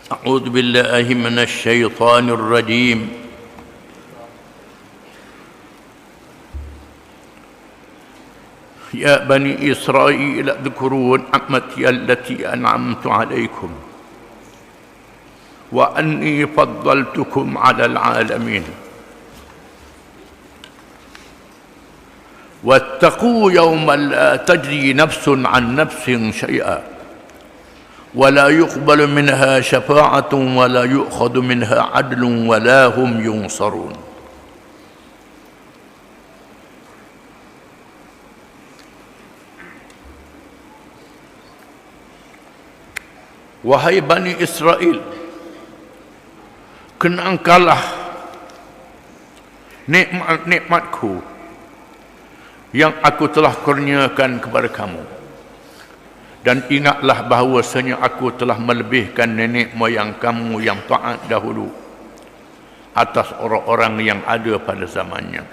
أعوذ بالله من الشيطان الرجيم. يا بني إسرائيل اذكروا نعمتي التي أنعمت عليكم وأني فضلتكم على العالمين واتقوا يوما لا تجزي نفس عن نفس شيئا ولا يقبل منها شفاعة ولا يؤخذ منها عدل ولا هم ينصرون. Wahai Bani Israel, kenangkanlah nikmat-nikmatku yang aku telah kurniakan kepada kamu, dan ingatlah bahawasanya aku telah melebihkan nenek moyang kamu yang taat dahulu atas orang-orang yang ada pada zamannya,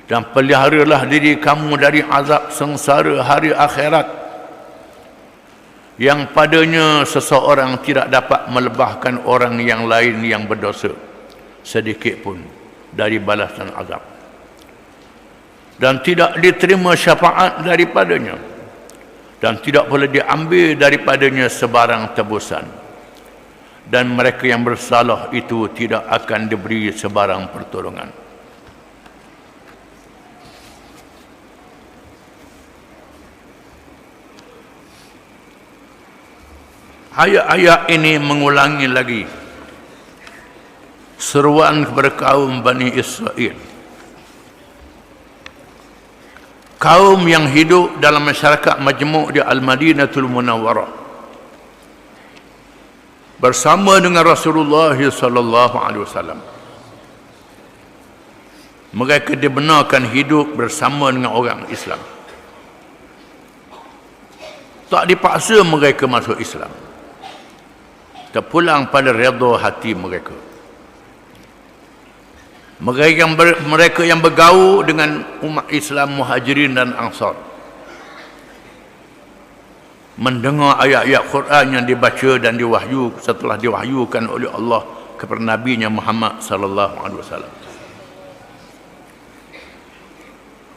dan peliharalah diri kamu dari azab sengsara hari akhirat yang padanya seseorang tidak dapat melebahkan orang yang lain yang berdosa sedikit pun dari balasan azab, dan tidak diterima syafaat daripadanya, dan tidak boleh diambil daripadanya sebarang tebusan, dan mereka yang bersalah itu tidak akan diberi sebarang pertolongan. Ayat-ayat ini mengulangi lagi seruan kepada kaum Bani Israel, kaum yang hidup dalam masyarakat majmuk di Al-Madinatul Munawwarah bersama dengan Rasulullah sallallahu alaihi wasallam. Mereka dibenarkan hidup bersama dengan orang Islam, tak dipaksa mereka masuk Islam, terpulang pada redha hati mereka. Mereka yang bergaul dengan umat Islam Muhajirin dan Ansar mendengar ayat-ayat Quran yang dibaca dan diwahyu setelah diwahyukan oleh Allah kepada Nabi-Nya Muhammad sallallahu alaihi wasallam,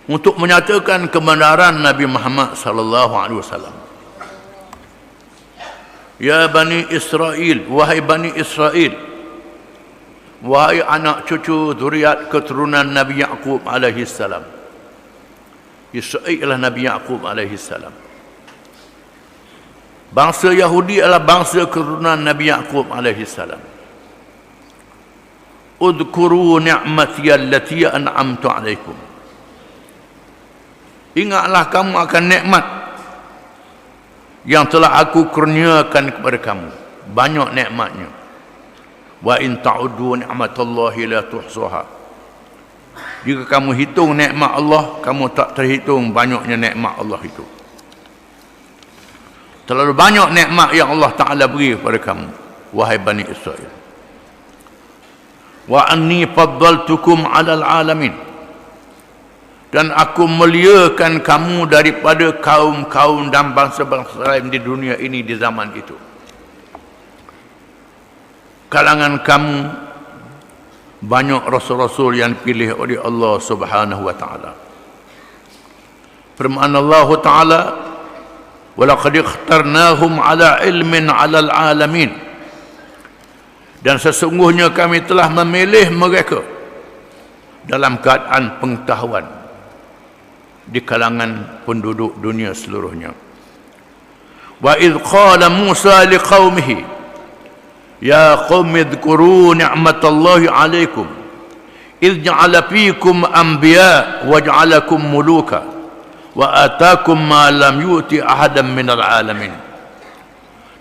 untuk menyatakan kebenaran Nabi Muhammad sallallahu alaihi wasallam. Ya Bani Israel, wahai Bani Israel, wahai anak cucu zuriat keturunan Nabi Yaqub alaihi salam. Israel adalah Nabi Yaqub alaihi salam. Bangsa Yahudi adalah bangsa keturunan Nabi Yaqub alaihi salam. Udhkuru ni'mati allati an'amtu alaikum. Ingatlah kamu akan nikmat yang telah aku kurniakan kepada kamu, banyak nikmatnya. Wa in ta'uddu ni'matallahi la tuhsuha. Jika kamu hitung nikmat Allah, kamu tak terhitung banyaknya nikmat Allah itu. Terlalu banyak nikmat yang Allah Ta'ala beri kepada kamu, wahai Bani Israel. Wa anni faddaltukum 'alal alamin. Dan aku muliakan kamu daripada kaum-kaum dan bangsa-bangsa lain di dunia ini di zaman itu. Kalangan kamu banyak rasul-rasul yang dipilih oleh Allah Subhanahu wa taala. Firman Allah Taala, "Wa laqad ikhtarnahum 'ala ilmin 'alal alamin." Dan sesungguhnya kami telah memilih mereka dalam keadaan pengetahuan di kalangan penduduk dunia seluruhnya. Wa idh qala Musa liqaumihi ya qaumi dhkuru ni'matallahi 'alaikum idh ja'ala fiikum anbiya wa ja'alakum muluka wa ataakum ma lam yu'ti ahadan minal alamin.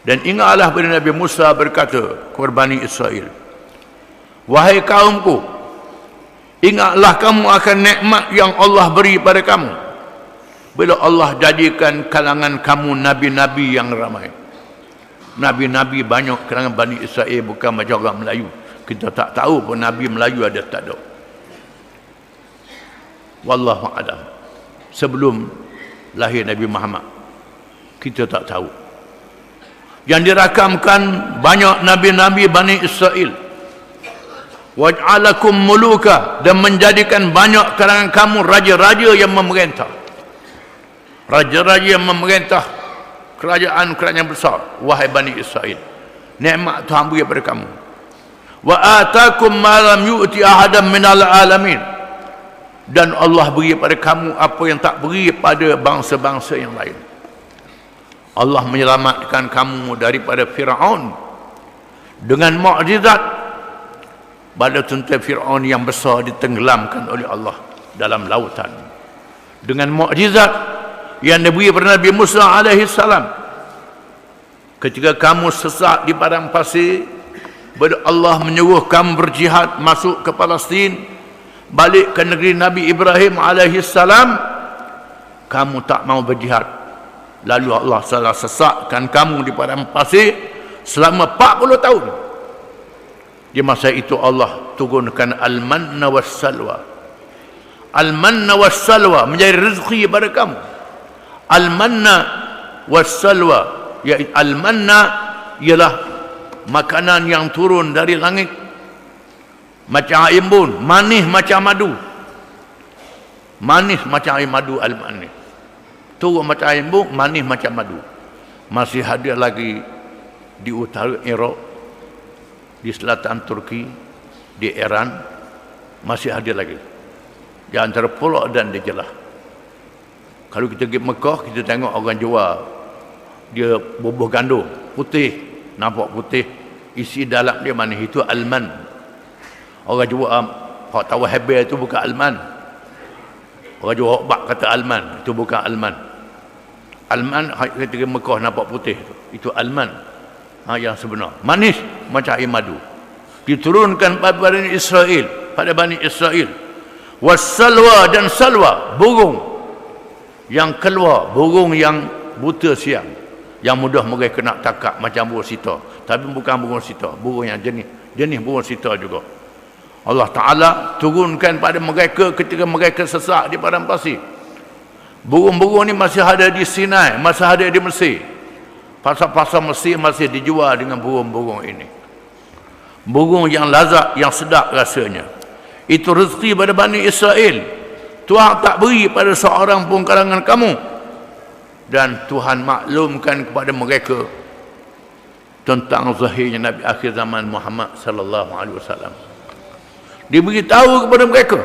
Dan ingatlah bila Nabi Musa berkata kepada Bani Israel, wahai kaumku, ingatlah kamu akan nikmat yang Allah beri pada kamu bila Allah jadikan kalangan kamu nabi-nabi yang ramai. Nabi-nabi banyak kalangan Bani Israel, bukan macam orang Melayu. Kita tak tahu pun Nabi Melayu ada tak ada. Wallahu a'lam. Sebelum lahir Nabi Muhammad, kita tak tahu. yang dirakamkan banyak nabi-nabi Bani Israel. Waj'alakum muluka, dan menjadikan banyak kalangan kamu raja-raja yang memerintah. Raja-raja yang memerintah kerajaan-kerajaan besar, wahai Bani Israel. Nikmat Tuhan beri kepada kamu. Wa atakum ma lam yu'ti ahadan minal alamin, dan Allah beri pada kamu apa yang tak beri pada bangsa-bangsa yang lain. Allah menyelamatkan kamu daripada Fir'aun dengan mukjizat. Pada tentera Fir'aun yang besar ditenggelamkan oleh Allah dalam lautan dengan mukjizat yang diberi kepada Nabi Musa alaihi salam. Ketika kamu sesat di padang pasir, Allah menyuruh kamu berjihad masuk ke Palestin, balik ke negeri Nabi Ibrahim alaihi salam, kamu tak mau berjihad. Lalu Allah salah sesatkan kamu di padang pasir selama 40 tahun. Di masa itu Allah turunkan al-manna was-salwa. Al-manna was-salwa menjadi rezeki pada kamu. Al-manna was-salwa, iaitu al-manna ialah makanan yang turun dari langit macam air embun, manis macam madu. Manis macam air madu, al-manna. Turun macam air embun, manis macam madu. Masih ada lagi di utara Iraq, di selatan Turki, di Iran, masih ada lagi. Di antara Pulau dan di Jelah. Kalau kita pergi Mekah, kita tengok orang jual, dia bubuh gandum putih, nampak putih, isi dalam dia manis, itu alman. Orang jual hak tahu hebat itu bukan alman. Orang jual hak kata alman, itu bukan alman. Alman ketika Mekah nampak putih, itu alman. Yang sebenar manis macam air madu, diturunkan pada Bani Israel, wassalwa, dan salwa, burung yang keluar, burung yang buta siang, yang mudah mereka nak tangkap macam burung sita, tapi bukan burung sita, burung yang jenis burung sita juga. Allah Ta'ala turunkan pada mereka ketika mereka sesak di padang pasir. Burung-burung ni masih ada di Sinai, masih ada di Mesir. Pasar-pasar Mesir masih dijual dengan burung-burung ini. Burung yang lazat, yang sedap rasanya. Itu rezeki pada Bani Israel. Tuhan tak beri pada seorang pun kalangan kamu. Dan Tuhan maklumkan kepada mereka tentang zahirnya Nabi akhir zaman Muhammad sallallahu alaihi wasallam. Diberitahu kepada mereka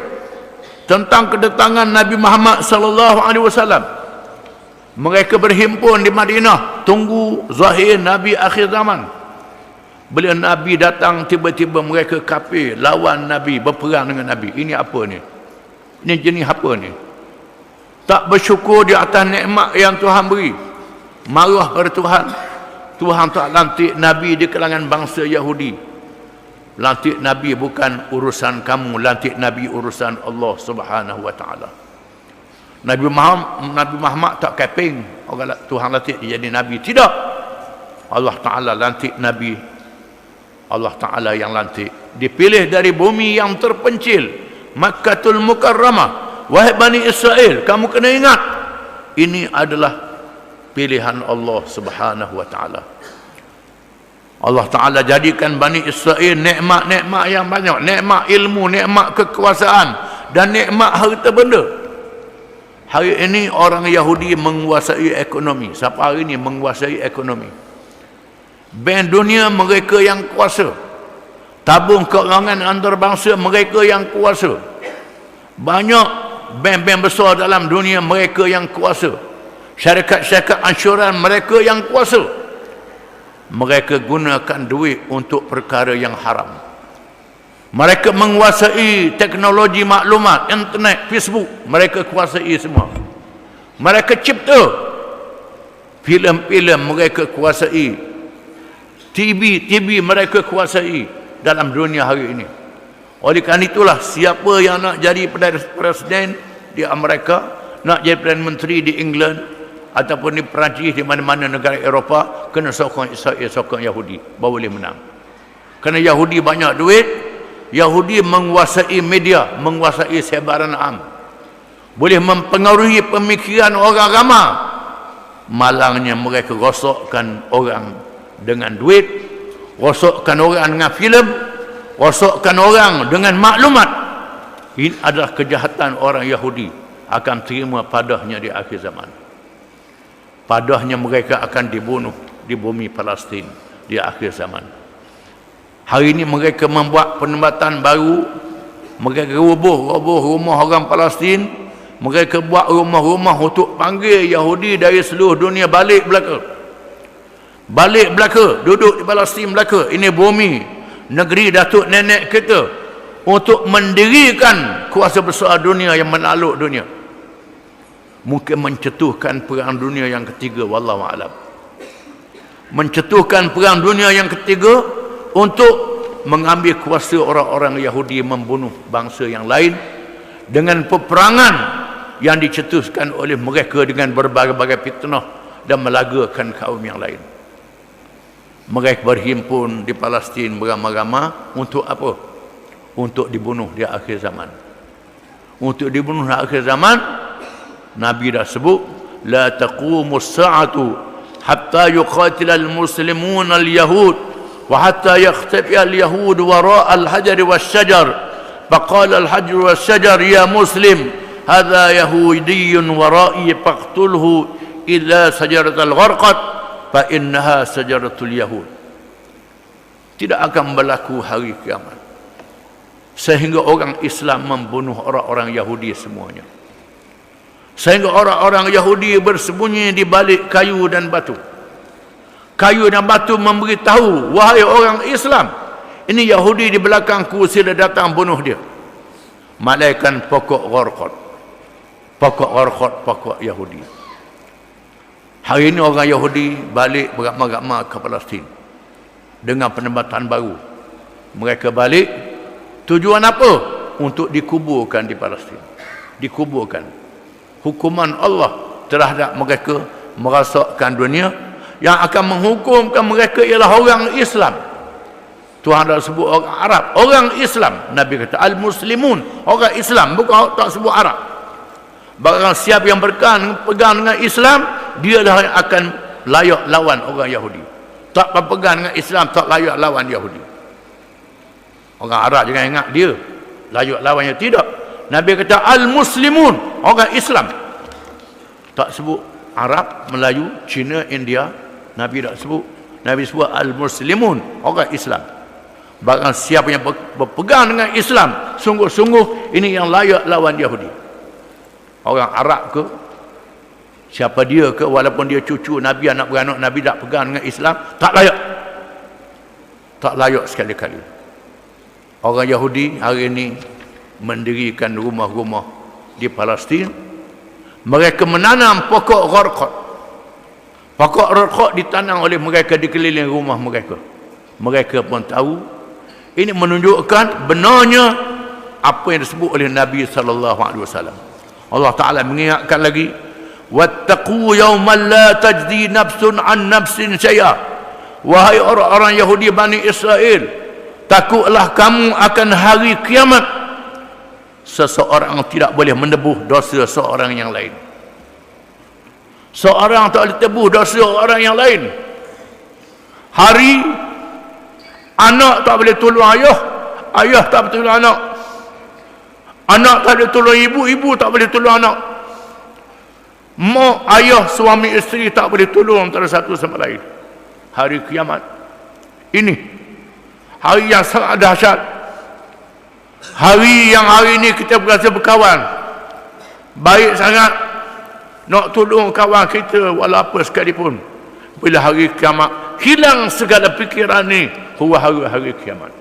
tentang kedatangan Nabi Muhammad sallallahu alaihi wasallam. Mereka berhimpun di Madinah tunggu zahir Nabi akhir zaman. Bila Nabi datang, tiba-tiba mereka kafir, lawan Nabi, berperang dengan Nabi. Ini apa ni? Ini jenis apa ni? Tak bersyukur di atas nikmat yang Tuhan beri. Marah pada Tuhan. Tuhan tak lantik Nabi di kalangan bangsa Yahudi. Lantik Nabi bukan urusan kamu, lantik Nabi urusan Allah Subhanahu wa taala. Nabi Muhammad tak keping orang Tuhan lantik dia jadi nabi, tidak. Allah Taala lantik Nabi. Allah Taala yang lantik, dipilih dari bumi yang terpencil, Makkatul Mukarramah. Wahai Bani Israel, kamu kena ingat, ini adalah pilihan Allah Subhanahu wa taala. Allah Ta'ala jadikan Bani Israel nikmat-nikmat yang banyak. Nikmat ilmu, nikmat kekuasaan, dan nikmat harta benda. Hari ini orang Yahudi menguasai ekonomi. Sampai hari ini menguasai ekonomi. Bank dunia mereka yang kuasa. Tabung keuangan antarabangsa mereka yang kuasa. Banyak bank-bank besar dalam dunia mereka yang kuasa. Syarikat-syarikat ansyuran mereka yang kuasa. Mereka gunakan duit untuk perkara yang haram. Mereka menguasai teknologi maklumat, internet, Facebook. Mereka kuasai semua. Mereka cipta filem-filem, mereka kuasai TV mereka kuasai dalam dunia hari ini. Oleh kerana itulah, siapa yang nak jadi presiden di Amerika, nak jadi Perdana Menteri di England, ataupun di Perancis, di mana-mana negara Eropah, kena sokong Israel, sokong Yahudi, baru boleh menang. Kerana Yahudi banyak duit, Yahudi menguasai media, menguasai sebaran am, boleh mempengaruhi pemikiran orang ramai. Malangnya mereka rosokkan orang dengan duit, rosokkan orang dengan filem, rosokkan orang dengan maklumat. Ini adalah kejahatan orang Yahudi akan terima padahnya di akhir zaman. Padahnya mereka akan dibunuh di bumi Palestin di akhir zaman. Hari ini mereka membuat penempatan baru, mereka roboh rumah orang Palestin, mereka buat rumah-rumah untuk panggil Yahudi dari seluruh dunia balik belaka, duduk di Palestin belaka. Ini bumi negeri datuk nenek kita, untuk mendirikan kuasa besar dunia yang menakluk dunia. Mungkin mencetuhkan perang dunia yang ketiga, wallahu a'lam. Mencetuhkan perang dunia yang ketiga untuk mengambil kuasa orang-orang Yahudi, membunuh bangsa yang lain dengan peperangan yang dicetuskan oleh mereka dengan berbagai-bagai fitnah dan melagakan kaum yang lain. Mereka berhimpun di Palestin beramai-ramai untuk apa? Untuk dibunuh di akhir zaman. Untuk dibunuh di akhir zaman, Nabi dah sebut, la taqumus sa'atu hatta yuqatila al-muslimun al-yahud wa hatta yakhtafi al-yahud wara' al-hajar was-shajar. Faqala al-hajar was-shajar ya muslim hadha yahudiyyun wara'i faqtulhu illa sajaratal gharqat fa innaha sajaratul yahud. Tidak akan berlaku hari kiamat sehingga orang Islam membunuh orang-orang Yahudi semuanya, sehingga orang-orang Yahudi bersembunyi di balik kayu dan batu. Kayu dan batu memberitahu, wahai orang Islam, ini Yahudi di belakangku, sila datang bunuh dia. Malaikat pokok gharqat, pokok Yahudi. Hari ini orang Yahudi balik beramai-ramai ke Palestin dengan penempatan baru. Mereka balik, tujuan apa? Untuk dikuburkan di Palestin. Dikuburkan. Hukuman Allah terhadap mereka merosakkan dunia. Yang akan menghukumkan mereka ialah orang Islam. Tuhan dah sebut orang Arab, orang Islam. Nabi kata al-muslimun, orang Islam, bukan tak sebut Arab. Barang siapa yang pegang dengan Islam, dia dah akan layak lawan orang Yahudi. Tak berpegang dengan Islam, tak layak lawan Yahudi. Orang Arab jangan ingat dia layak lawannya, tidak. Nabi kata al-muslimun, orang Islam. Tak sebut Arab, Melayu, Cina, India. Nabi tak sebut. Nabi sebut al-muslimun, orang Islam. Barang siapa yang berpegang dengan Islam, sungguh-sungguh ini yang layak lawan Yahudi. Orang Arab ke, siapa dia ke, walaupun dia cucu Nabi, anak beranak Nabi, tak pegang dengan Islam, tak layak. Tak layak sekali-kali. Orang Yahudi hari ini mendirikan rumah-rumah di Palestin. Mereka menanam pokok gharqat. Pokok gharqat ditanam oleh mereka di keliling rumah mereka. Mereka pun tahu. Ini menunjukkan benarnya apa yang disebut oleh Nabi SAW. Allah Ta'ala mengingatkan lagi, wattaqu yawman la tajzi nafsun an nafsin syai'a. Wahai orang-orang Yahudi Bani Israel, takutlah kamu akan hari kiamat. Seseorang tidak boleh menebus dosa seorang yang lain. Seorang tak boleh tebus dosa orang yang lain. Hari anak tak boleh tolong ayah, ayah tak boleh tolong anak, anak tak boleh tolong ibu, ibu tak boleh tolong anak, mak, ayah, suami, isteri tak boleh tolong antara satu sama lain. Hari kiamat ini hari yang sangat dahsyat. Hari yang hari ini kita berasa berkawan baik sangat, nak tolong kawan kita walau apa sekalipun. Bila hari kiamat, hilang segala fikiran ni, huwa hari kiamat.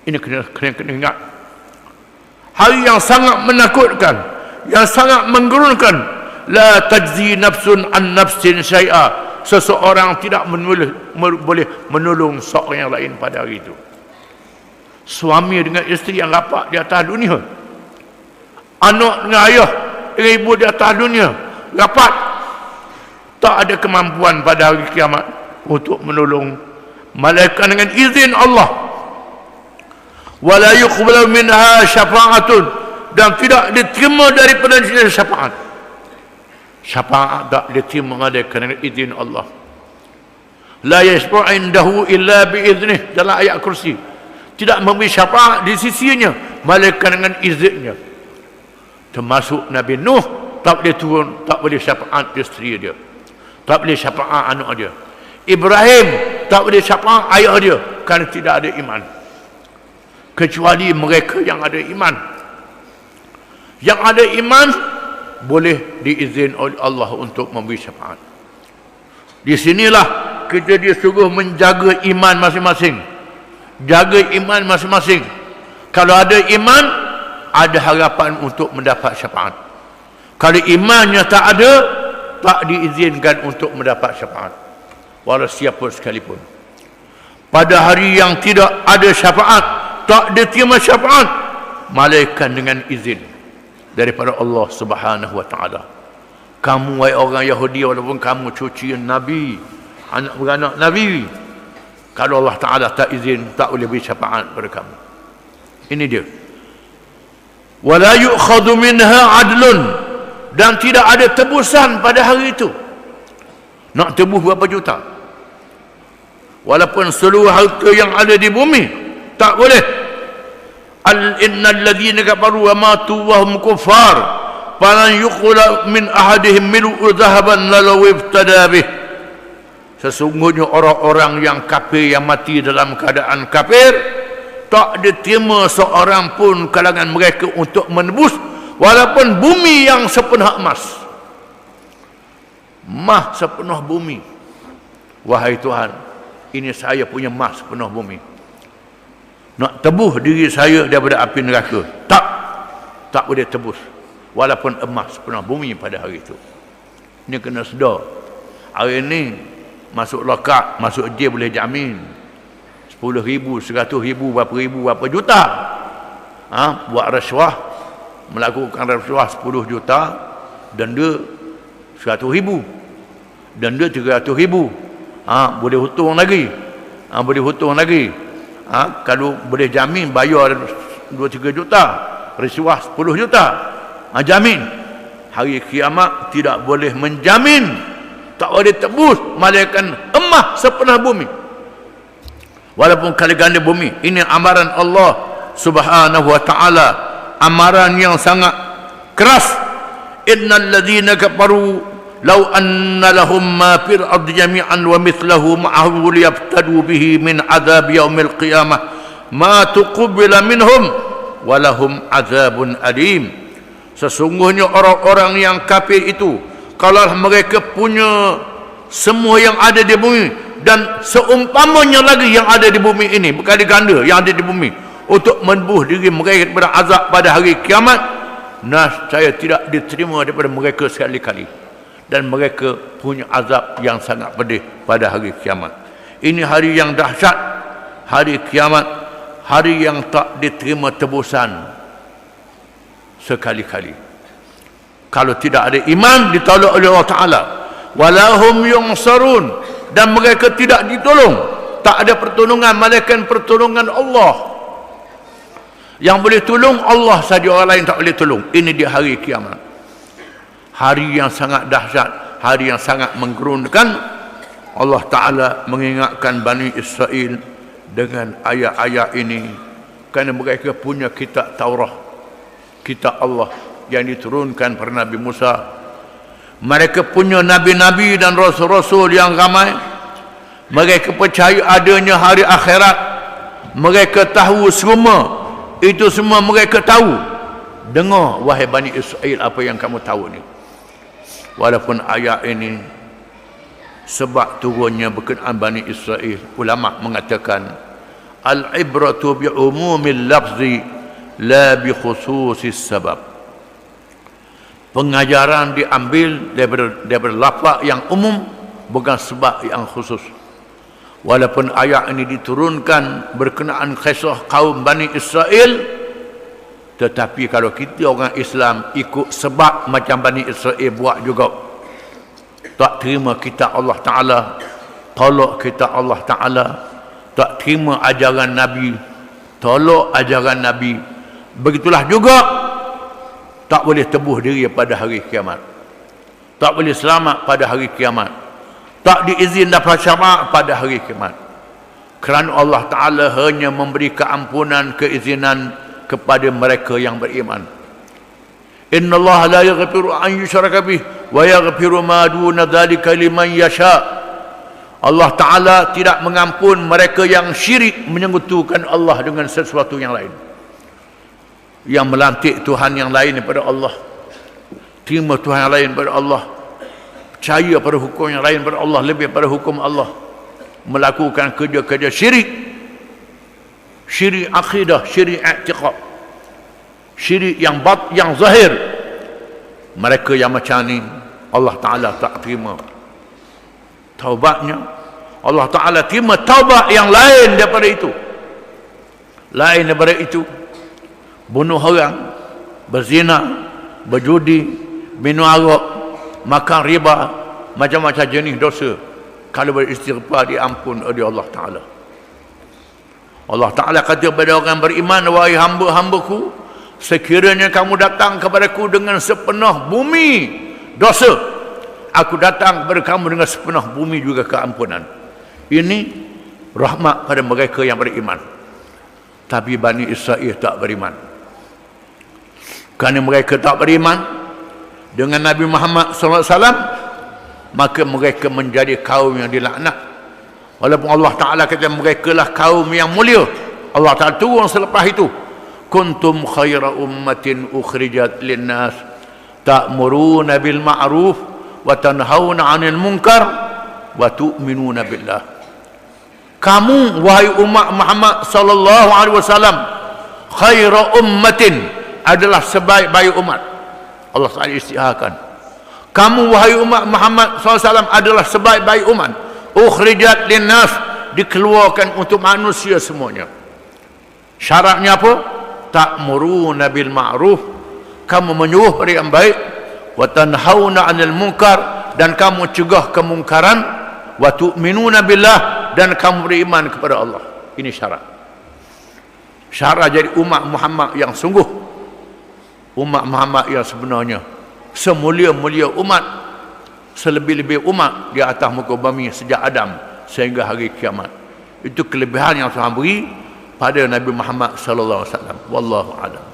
Ini kena ingat. Hari yang sangat menakutkan, yang sangat menggerunkan. La tajzi nafsun an nafsin syai'a. Seseorang tidak boleh menolong seorang yang lain pada hari itu. Suami dengan isteri yang rapat di atas dunia, anak dengan ayah dengan ibu di atas dunia rapat, tak ada kemampuan pada hari kiamat untuk menolong malaikat dengan izin Allah. Wala yuqbalu minha syafa'atun, dan tidak diterima daripada syafaat. Syafaat tak diterima dengan izin Allah. La yashfa'u indahu illa biiznih, dalam ayat kursi. Tidak memberi syafaat di sisinya melainkan dengan izinnya. Termasuk Nabi Nuh tak boleh turun, tak boleh syafaat isteri dia, tak boleh syafaat anak dia. Ibrahim tak boleh syafaat ayah dia kerana tidak ada iman, kecuali mereka yang ada iman. Yang ada iman boleh diizin oleh Allah untuk memberi syafaat. Di sinilah kita disuruh menjaga iman masing-masing. Jaga iman masing-masing. Kalau ada iman, ada harapan untuk mendapat syafaat. Kalau imannya tak ada, tak diizinkan untuk mendapat syafaat, walau siapa sekalipun. Pada hari yang tidak ada syafaat, tak diterima syafaat melainkan dengan izin daripada Allah Subhanahu wa taala. Kamu wahai orang Yahudi, walaupun kamu cucu Nabi, anak beranak Nabi, kalau Allah Taala tak izin, tak boleh beri syafaat pada kamu. Ini dia. Wala yu'khadhu minha adlun, dan tidak ada tebusan pada hari itu. Nak tebus berapa juta? Walaupun seluruh harta yang ada di bumi, tak boleh. Innal ladzina kafaru wa matu wa hum kuffar falan yuqbal min ahadihim mil'u dhahaban law ibtada bih. Sesungguhnya orang-orang yang kafir yang mati dalam keadaan kafir, tak diterima seorang pun kalangan mereka untuk menebus walaupun bumi yang sepenuh emas. Emas sepenuh bumi. Wahai Tuhan, ini saya punya emas sepenuh bumi. Nak tebus diri saya daripada api neraka, tak boleh tebus walaupun emas sepenuh bumi pada hari itu. Ini kena sedar. Hari ini masuk lokap, masuk je boleh jamin 10,000, 100,000, berapa juta. Buat rasuah, melakukan rasuah 10 juta, denda 100,000, denda 300,000. Boleh hutang lagi. Kalau boleh jamin bayar 2-3 juta, rasuah 10 juta. Jamin. Hari kiamat tidak boleh menjamin, tak boleh tebus malaikat emas sepenuh bumi, walaupun kali ganda bumi. Ini amaran Allah Subhanahu wa taala, amaran yang sangat keras. Innal ladzina kafaru law anna lahum ma fil ardi jami'an wa mithluhu ma'ahu liyaftadu bihi min adzab yaumil qiyamah ma tuqbila minhum wa lahum adzabun alim. Sesungguhnya orang-orang yang kafir itu, kalau mereka punya semua yang ada di bumi dan seumpamanya lagi yang ada di bumi ini, berkali ganda yang ada di bumi, untuk menebus diri mereka daripada azab pada hari kiamat, saya tidak diterima daripada mereka sekali-kali, dan mereka punya azab yang sangat pedih pada hari kiamat. Ini hari yang dahsyat, hari kiamat, hari yang tak diterima tebusan sekali-kali. Kalau tidak ada iman, ditolak oleh Allah Ta'ala. Walahum yunsarun, dan mereka tidak ditolong. Tak ada pertolongan, malaikat pertolongan Allah. Yang boleh tolong Allah saja, orang lain tak boleh tolong. Ini di hari kiamat, hari yang sangat dahsyat, hari yang sangat menggerunkan. Allah Ta'ala mengingatkan Bani Israel dengan ayat-ayat ini kerana mereka punya kitab Taurat, kitab Allah yang diturunkan pada Nabi Musa. Mereka punya nabi-nabi dan rasul-rasul yang ramai. Mereka percaya adanya hari akhirat. Mereka tahu semua. Itu semua mereka tahu. Dengar wahai Bani Israel apa yang kamu tahu ni. Walaupun ayat ini sebab turunnya berkenaan Bani Israel, ulama mengatakan al-ibratu bi umumil lafzi la bi khususis sabab. Pengajaran diambil daripada lafaz yang umum, bukan sebab yang khusus. Walaupun ayat ini diturunkan berkenaan kisah kaum Bani Israel, tetapi kalau kita orang Islam ikut sebab macam Bani Israel buat juga, tak terima kitab Allah Ta'ala, tolak kitab Allah Ta'ala, tak terima ajaran Nabi, tolak ajaran Nabi, begitulah juga tak boleh tebus diri pada hari kiamat, tak boleh selamat pada hari kiamat. tak diizin dapat syarak pada hari kiamat. Kerana Allah Ta'ala hanya memberi keampunan, keizinan kepada mereka yang beriman. Inna Allah la yaghfiru an yushraka bih wa yaghfiru ma duna dhalika liman yasha. Allah Ta'ala tidak mengampun mereka yang syirik menyekutukan Allah dengan sesuatu yang lain, yang melantik Tuhan yang lain daripada Allah, terima Tuhan yang lain daripada Allah, percaya pada hukum yang lain daripada Allah lebih pada hukum Allah, melakukan kerja-kerja syirik, syirik akidah, syirik i'tiqad, syirik yang zahir. Mereka yang macam ni Allah Ta'ala tak terima taubatnya. Allah Ta'ala terima taubat yang lain daripada itu. Lain daripada itu, bunuh orang, berzina, berjudi, minum arak, makan riba, macam-macam jenis dosa, kalau beristighfar diampun oleh Allah Ta'ala. Allah Ta'ala kata kepada orang beriman, wahai hamba-hambaku, sekiranya kamu datang kepadaku dengan sepenuh bumi dosa, aku datang kepada kamu dengan sepenuh bumi juga keampunan. Ini rahmat pada mereka yang beriman. Tapi Bani Israel tak beriman. Kerana mereka tak beriman dengan Nabi Muhammad SAW, maka mereka menjadi kaum yang dilaknat. Walaupun Allah Ta'ala kata mereka lah kaum yang mulia, Allah Ta'ala turun selepas itu, kuntum khaira ummatin ukhrijat linnas ta'muruna bil ma'ruf wa tanhauna 'anil munkar wa tu'minuna billah. Kamu wahai umat Muhammad sallallahu alaihi wasallam khairu ummatin, adalah sebaik-baik umat. Allah Taala istiharkan, kamu wahai umat Muhammad sallallahu alaihi wasallam adalah sebaik-baik umat, ukhrijat linnas, dikeluarkan untuk manusia semuanya. Syaratnya apa? Ta'muruna bil ma'ruf, kamu menyuruh pada yang baik, wa tanhauna 'anil munkar, dan kamu cegah kemungkaran, wa tu'minuna billah, dan kamu beriman kepada Allah. Ini syarat. Syarat jadi umat Muhammad yang sungguh, umat Muhammad yang sebenarnya, semulia-mulia umat, selebih-lebih umat di atas muka bumi sejak Adam sehingga hari kiamat. Itu kelebihan yang Tuhan beri pada Nabi Muhammad sallallahu alaihi wasallam. Wallahu a'lam.